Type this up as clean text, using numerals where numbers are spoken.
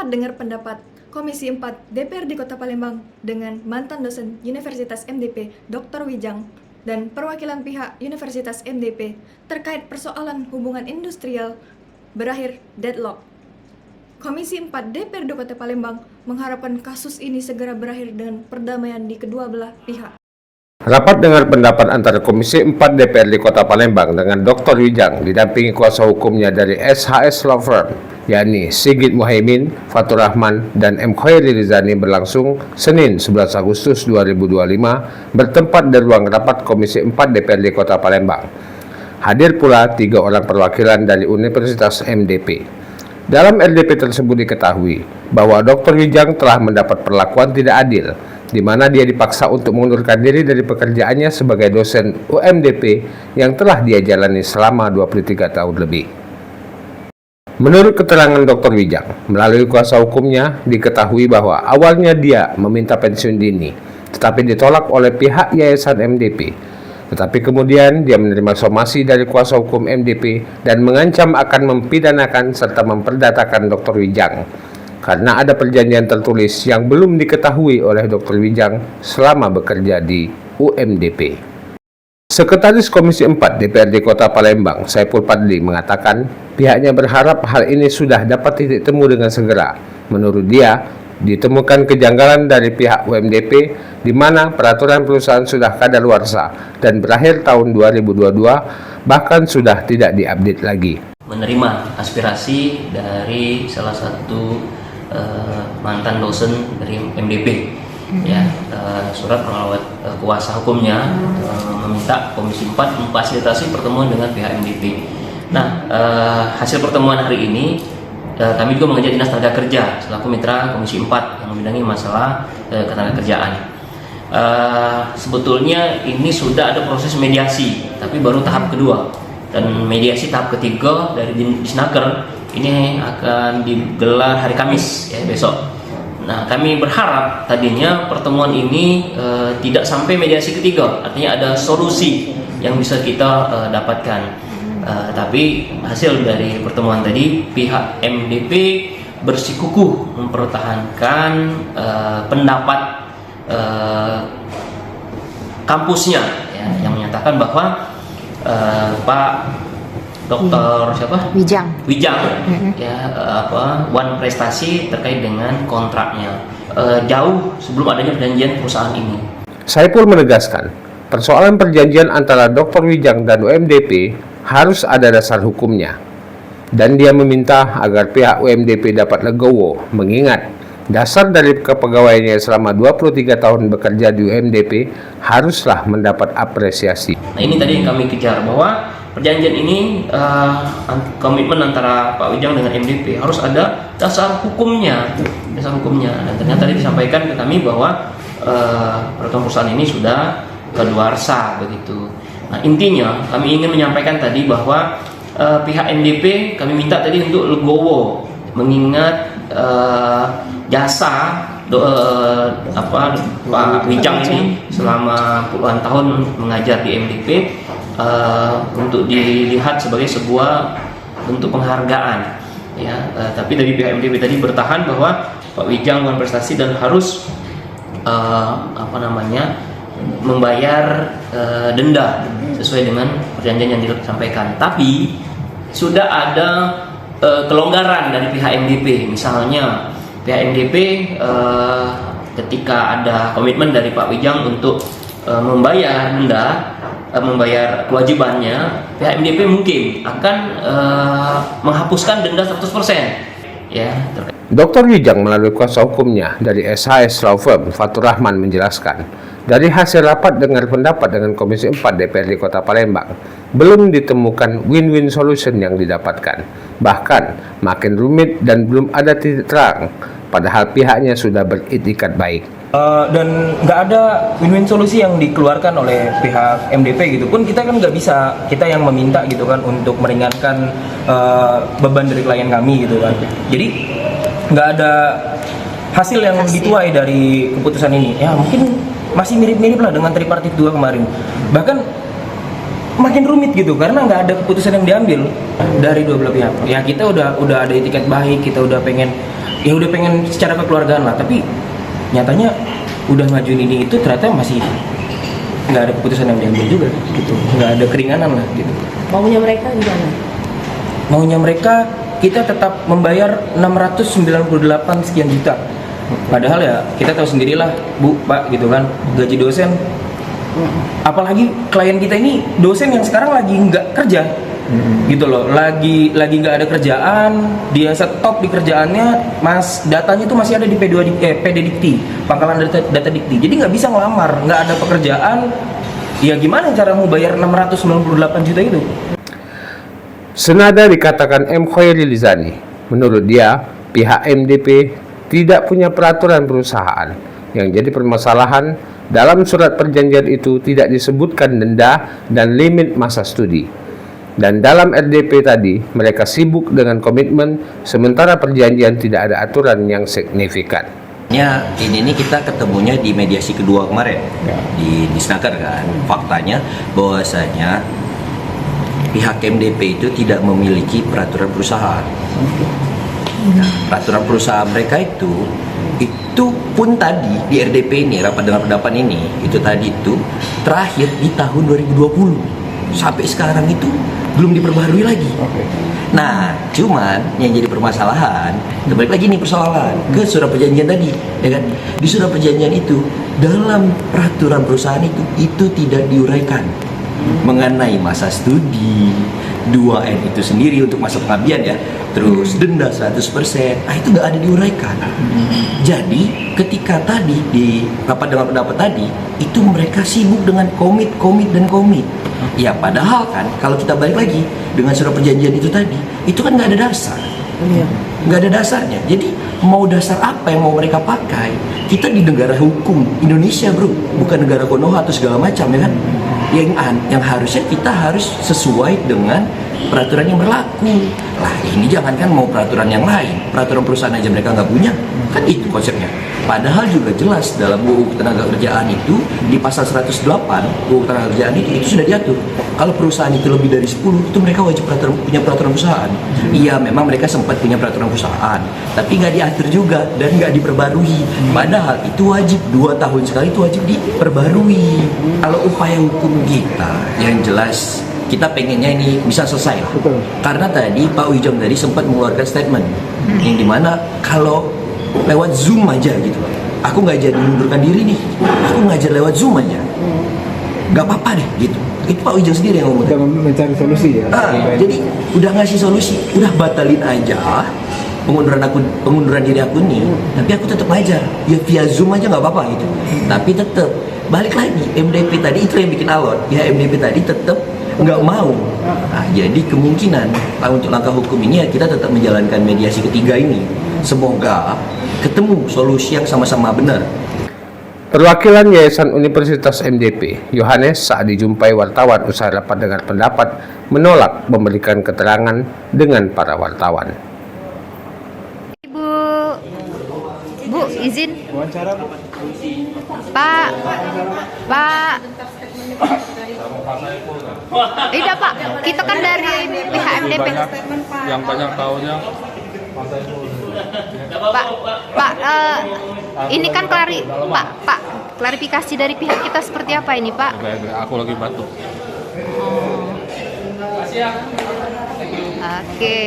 rapat dengar pendapat Komisi 4 DPRD Kota Palembang dengan mantan dosen Universitas MDP Dr. Wijang dan perwakilan pihak Universitas MDP terkait persoalan hubungan industrial berakhir deadlock. Komisi 4 DPRD Kota Palembang mengharapkan kasus ini segera berakhir dengan perdamaian di kedua belah pihak. Rapat dengar pendapat antara Komisi 4 DPRD Kota Palembang dengan Dr. Wijang didampingi kuasa hukumnya dari SHS Law Firm, yakni Sigit Muhaimin, Fatur Rahman, dan M. Khairi Rizani berlangsung Senin 11 Agustus 2025 bertempat di ruang rapat Komisi 4 DPRD Kota Palembang. Hadir pula 3 orang perwakilan dari Universitas MDP. Dalam RDP tersebut diketahui bahwa Dr. Wijang telah mendapat perlakuan tidak adil, di mana dia dipaksa untuk mengundurkan diri dari pekerjaannya sebagai dosen UMDP yang telah dia jalani selama 23 tahun lebih. Menurut keterangan Dr. Wijang, melalui kuasa hukumnya diketahui bahwa awalnya dia meminta pensiun dini, tetapi ditolak oleh pihak Yayasan MDP. Tetapi kemudian dia menerima somasi dari kuasa hukum MDP dan mengancam akan mempidanakan serta memperdatakan Dr. Wijang karena ada perjanjian tertulis yang belum diketahui oleh Dr. Wijang selama bekerja di UMDP. Sekretaris Komisi 4 DPRD Kota Palembang, Saiful Fadli, mengatakan pihaknya berharap hal ini sudah dapat titik temu dengan segera. Menurut dia, ditemukan kejanggalan dari pihak UMDP di mana peraturan perusahaan sudah kadaluarsa dan berakhir tahun 2022, bahkan sudah tidak diupdate lagi. Menerima aspirasi dari salah satu mantan dosen dari MDP, surat pengawas kuasa hukumnya meminta Komisi 4 memfasilitasi pertemuan dengan pihak MDP. Nah, hasil pertemuan hari ini kami juga mengajak Dinas Tenaga Kerja selaku mitra Komisi 4 yang membidangi masalah ketenagakerjaan. Sebetulnya ini sudah ada proses mediasi, tapi baru tahap kedua, dan mediasi tahap ketiga dari Disnaker ini akan digelar hari Kamis besok. Nah, kami berharap tadinya pertemuan ini tidak sampai mediasi ketiga, artinya ada solusi yang bisa kita dapatkan. Tapi hasil dari pertemuan tadi, pihak MDP bersikukuh mempertahankan pendapat kampusnya, yang menyatakan bahwa Pak Dokter Wijang wan prestasi terkait dengan kontraknya jauh sebelum adanya perjanjian perusahaan ini. Saiful menegaskan, persoalan perjanjian antara Dr. Wijang dan UMDP harus ada dasar hukumnya, dan dia meminta agar pihak UMDP dapat legowo mengingat dasar dari kepegawaiannya selama 23 tahun bekerja di UMDP haruslah mendapat apresiasi. Nah, ini tadi yang kami kejar, bahwa perjanjian ini komitmen antara Pak Wijang dengan MDP harus ada dasar hukumnya, dan ternyata tadi disampaikan ke kami bahwa peraturan perusahaan ini sudah kadaluarsa begitu. Nah, intinya kami ingin menyampaikan tadi bahwa pihak MDP kami minta tadi untuk legowo mengingat jasa Pak Wijang ini selama puluhan tahun mengajar di MDP, untuk dilihat sebagai sebuah bentuk penghargaan, tapi dari pihak MDP tadi bertahan bahwa Pak Wijang berprestasi dan harus membayar denda sesuai dengan perjanjian yang disampaikan. Tapi sudah ada kelonggaran dari pihak MDP. Misalnya pihak MDP ketika ada komitmen dari Pak Wijang untuk membayar denda, membayar kewajibannya, pihak MDP mungkin akan menghapuskan denda 100%. Dr. Wijang melalui kuasa hukumnya dari SHS Law Firm, Fatur Rahman, menjelaskan, dari hasil rapat dengar pendapat dengan Komisi 4 DPRD Kota Palembang, belum ditemukan win-win solution yang didapatkan. Bahkan makin rumit dan belum ada titik terang, padahal pihaknya sudah beritikat baik. Dan nggak ada win-win solusi yang dikeluarkan oleh pihak MDP gitu pun, kita kan nggak bisa, kita yang meminta gitu kan untuk meringankan beban dari klien kami gitu kan. Jadi nggak ada hasil yang dituai dari keputusan ini. Ya mungkin masih mirip-mirip lah dengan tripartit 2 kemarin, bahkan makin rumit gitu karena nggak ada keputusan yang diambil dari dua belah pihak. Ya kita udah ada etiket baik, kita udah pengen ya udah pengen secara kekeluargaan lah, tapi nyatanya udah ngajuin ini itu ternyata masih nggak ada keputusan yang diambil juga gitu, nggak ada keringanan lah gitu. Maunya mereka gimana? Maunya mereka kita tetap membayar 698 sekian juta. Padahal ya kita tahu sendirilah Bu, Pak gitu kan, gaji dosen. Apalagi klien kita ini dosen yang sekarang lagi nggak kerja, gitu loh. Lagi nggak ada kerjaan, dia stop di kerjaannya, mas datanya tuh masih ada di PD Dikti, pangkalan data Dikti. Jadi nggak bisa ngelamar, nggak ada pekerjaan. Ya gimana cara mau bayar 698 juta itu? Senada dikatakan M. Khairil Lizani, menurut dia pihak MDP tidak punya peraturan perusahaan. Yang jadi permasalahan, dalam surat perjanjian itu tidak disebutkan denda dan limit masa studi. Dan dalam RDP tadi, mereka sibuk dengan komitmen, sementara perjanjian tidak ada aturan yang signifikan. Ya, ini kita ketemunya di mediasi kedua kemarin di Snaker kan. Faktanya bahwasanya pihak MDP itu tidak memiliki peraturan perusahaan. Nah, peraturan perusahaan mereka itu pun tadi di RDP ini, rapat dengan pendapat ini, itu tadi itu terakhir di tahun 2020. Sampai sekarang itu belum diperbarui lagi. Nah, cuman yang jadi permasalahan, balik lagi nih persoalan ke surat perjanjian tadi, ya kan? Di surat perjanjian itu, dalam peraturan perusahaan itu tidak diuraikan mengenai masa studi, 2N itu sendiri untuk masa pengabdian ya, terus denda 100%, itu nggak ada diuraikan. Jadi ketika tadi di rapat dengan pendapat tadi, itu mereka sibuk dengan komit. Ya padahal kan kalau kita balik lagi dengan surat perjanjian itu tadi, itu kan nggak ada dasar, nggak ada dasarnya. Jadi mau dasar apa yang mau mereka pakai? Kita di negara hukum Indonesia bro, bukan negara Konoha atau segala macam ya kan? Yang harusnya kita harus sesuai dengan peraturan yang berlaku. Lah ini jangankan mau peraturan yang lain, peraturan perusahaan aja mereka nggak punya, kan itu konsepnya. Padahal juga jelas dalam UU Ketenagakerjaan itu di pasal 108 UU Ketenagakerjaan itu sudah diatur. Kalau perusahaan itu lebih dari 10, itu mereka wajib punya peraturan perusahaan. Iya, memang mereka sempat punya peraturan perusahaan, tapi nggak diatur juga dan nggak diperbarui. Padahal itu wajib 2 tahun sekali itu wajib diperbarui. Kalau upaya hukum kita yang jelas kita pengennya ini bisa selesai lah. Karena tadi Pak Wijong tadi sempat mengeluarkan statement yang dimana kalau lewat Zoom aja gitu, aku nggak jadi mengundurkan diri nih, aku ngajar lewat Zoom aja, nggak apa-apa deh gitu. Itu Pak Wijong sendiri yang ngomong. Udah mencari solusi ya. Jadi udah ngasih solusi, udah batalin aja pengunduran diri aku nih, tapi aku tetap ngajar ya via Zoom aja nggak apa-apa gitu. Tapi tetap balik lagi MDP tadi itu yang bikin alot ya, MDP tadi tetap nggak mau. Nah, jadi kemungkinan untuk langkah hukum ini ya kita tetap menjalankan mediasi ketiga ini. Semoga ketemu solusi yang sama-sama benar. Perwakilan Yayasan Universitas MDP, Yohanes, saat dijumpai wartawan usai rapat dengan pendapat, menolak memberikan keterangan dengan para wartawan. Bu, izin. Wawancara Bu. Pak. Tidak Pak, kita kan dari pihak MDP. Yang banyak tahunya Pak, ini kan Pak, klarifikasi dari pihak kita seperti apa ini Pak? aku lagi batuk. Oke.